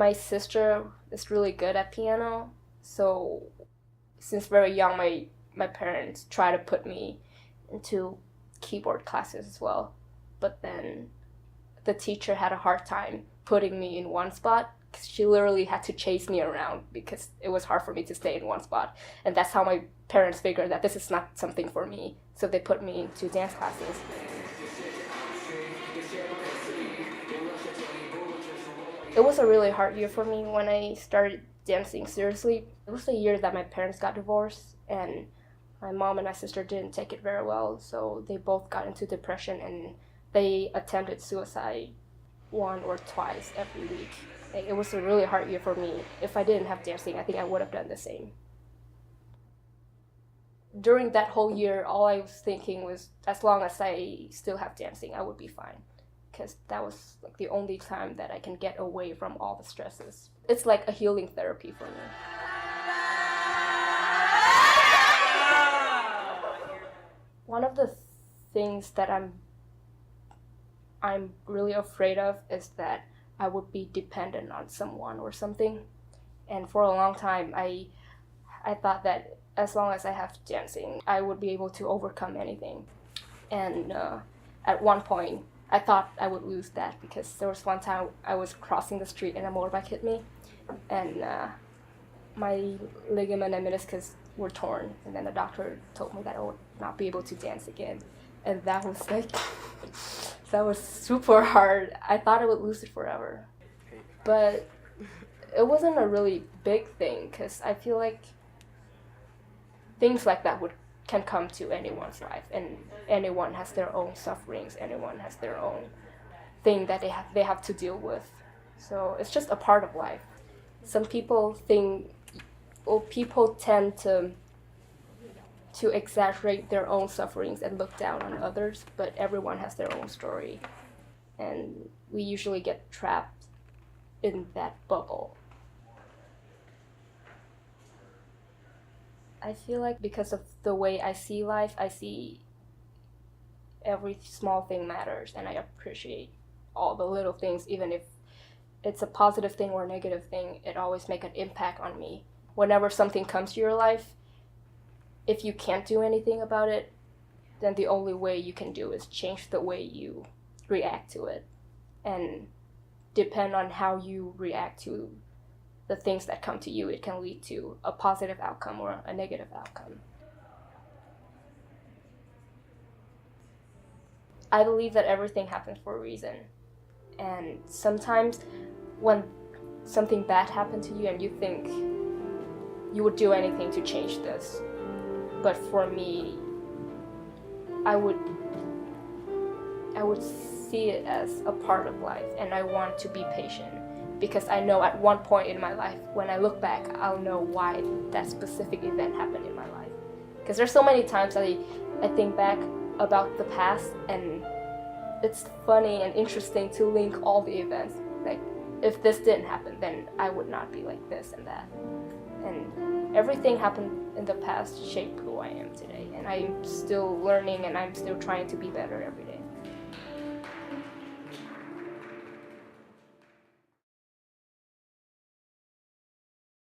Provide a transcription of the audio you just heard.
My sister is really good at piano, so since very young, my parents try to put me into keyboard classes as well. But then the teacher had a hard time putting me in one spot because she literally had to chase me around because it was hard for me to stay in one spot. And that's how my parents figured that this is not something for me. So they put me into dance classes. It was a really hard year for me when I started dancing seriously. It was the year that my parents got divorced, and my mom and my sister didn't take it very well, so they both got into depression and they attempted suicide 1 or twice every week. It was a really hard year for me. If I didn't have dancing, I think I would have done the same. During that whole year, all I was thinking was, as long as I still have dancing, I would be fine. Because that was like the only time that I can get away from all the stresses. It's like a healing therapy for me. One of the things that I'm really afraid of is that I would be dependent on someone or something. And for a long time, I thought that as long as I have dancing, I would be able to overcome anything. And at one point, I thought I would lose that because there was one time I was crossing the street and a motorbike hit me, and my ligament and meniscus were torn, and then the doctor told me that I would not be able to dance again, and that was like, that was super hard. I thought I would lose it forever, but it wasn't a really big thing because I feel like things like that can come to anyone's life, and anyone has their own sufferings, anyone has their own thing that they have to deal with. So it's just a part of life. Some people people tend to exaggerate their own sufferings and look down on others, but everyone has their own story, and we usually get trapped in that bubble. I feel like because of the way I see life, I see every small thing matters, and I appreciate all the little things, even if it's a positive thing or a negative thing, it always makes an impact on me. Whenever something comes to your life, if you can't do anything about it, then the only way you can do is change the way you react to it. And depend on how you react to the things that come to you, it can lead to a positive outcome or a negative outcome. I believe that everything happens for a reason. And sometimes when something bad happened to you and you think you would do anything to change this, but for me, I would see it as a part of life, and I want to be patient. Because I know at one point in my life, when I look back, I'll know why that specific event happened in my life. Because there's so many times that I think back about the past, and it's funny and interesting to link all the events. Like, if this didn't happen, then I would not be like this and that. And everything happened in the past shaped who I am today. And I'm still learning, and I'm still trying to be better every day.